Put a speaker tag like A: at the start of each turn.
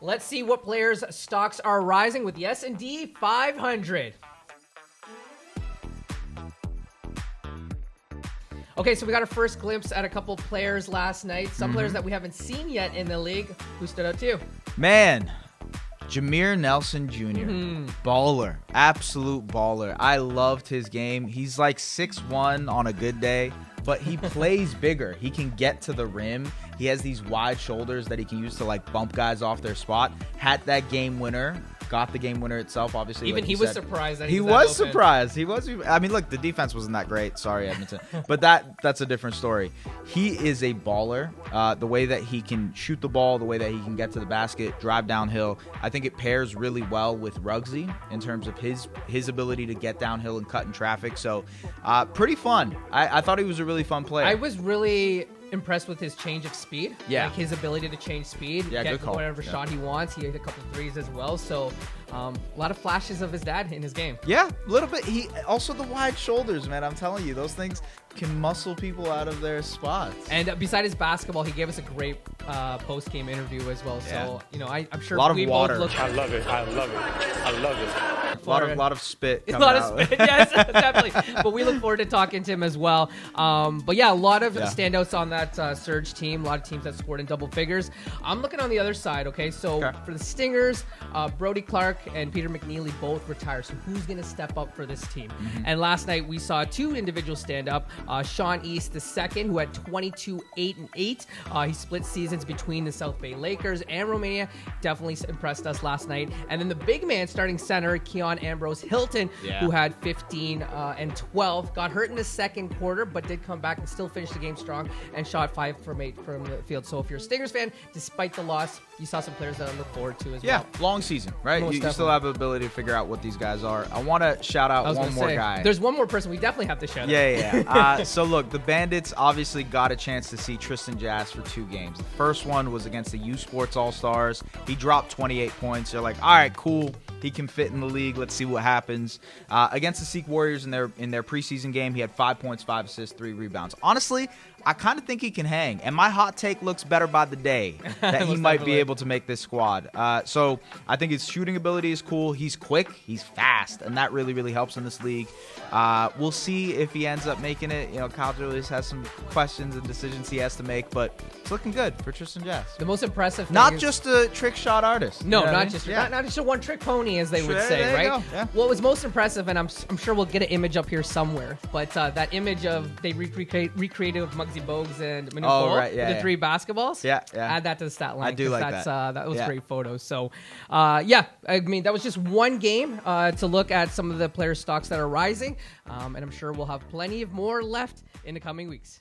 A: Let's see what players' stocks are rising with the S&D 500. Okay, so we got our first glimpse at a couple players last night. Some players that we haven't seen yet in the league. Who stood out to you?
B: Man, Jameer Nelson Jr. Baller. Absolute baller. I loved his game. He's like 6'1" on a good day, but he plays bigger. He can get to the rim. He has these wide shoulders that he can use to like bump guys off their spot. Had that game winner. Got the game winner itself, obviously.
A: Even
B: like
A: he was surprised that
B: he was surprised. He was. I mean, look, the defense wasn't that great. Sorry, Edmonton. But that's a different story. He is a baller. The way that he can shoot the ball, the way that he can get to the basket, drive downhill, I think it pairs really well with Ruggsy in terms of his ability to get downhill and cut in traffic. So, pretty fun. I thought he was a really fun player.
A: I was really impressed with his change of speed.
B: Yeah.
A: Like his ability to change speed.
B: Yeah,
A: get
B: good call.
A: whatever shot he wants. He hit a couple threes as well. So a lot of flashes of his dad in his game.
B: Yeah, a little bit. He also the wide shoulders, man. I'm telling you, those things can muscle people out of their spots.
A: And beside his basketball, he gave us a great post-game interview as well.
B: Yeah.
A: So, you know, I'm sure
B: A lot of
A: we
B: water.
A: both looked.
C: I love it. I love it. I love it.
B: A lot of spit.
A: A
B: coming
A: lot
B: out.
A: of spit, yes, definitely. But we look forward to talking to him as well. But yeah, a lot of standouts on that Surge team. A lot of teams that scored in double figures. I'm looking on the other side, okay? So for the Stingers, Brody Clark and Peter McNeely both retire. So who's going to step up for this team? And last night we saw two individuals stand up. Sean East II, who had 22, 8, and 8. He split seasons between the South Bay Lakers and Romania. Definitely impressed us last night. And then the big man starting center, Keon Ambrose Hilton, who had 15 and 12. Got hurt in the second quarter, but did come back and still finish the game strong and shot 5 from 8 from the field. So if you're a Stingers fan, despite the loss, you saw some players that I look forward to as well.
B: Yeah, long season, right? You still have the ability to figure out what these guys are. I want to shout out one more guy.
A: There's one more person we definitely have to shout out.
B: Yeah. So look, the Bandits obviously got a chance to see Tristan Jazz for 2 games. The first one was against the U Sports All-Stars. He dropped 28 points. They're like, all right, cool. He can fit in the league. Let's see what happens. Against the Seek Warriors in their preseason game, he had 5 points, 5 assists, 3 rebounds. Honestly, I kind of think he can hang. And my hot take looks better by the day that he might be able to make this squad. So I think his shooting ability is cool. He's quick. He's fast. And that really, really helps in this league. We'll see if he ends up making it. You know, Kyle Julius has some questions and decisions he has to make, but it's looking good for Tristan Jazz.
A: The most impressive thing
B: Not
A: is,
B: just a trick shot artist.
A: No,
B: You know what I
A: not
B: mean?
A: just not just a one-trick pony, as they would say,
B: there you
A: right?
B: go. Yeah.
A: What was most impressive, and I'm sure we'll get an image up here somewhere, but that image of they recreated of Muggsy Bogues and Manu Cole
B: right,
A: with the 3 basketballs.
B: Yeah.
A: Add that to the stat line.
B: I do like that.
A: That was great photos. So, I mean, that was just one game to look at some of the players' stocks that are rising, and I'm sure we'll have plenty of more left in the coming weeks.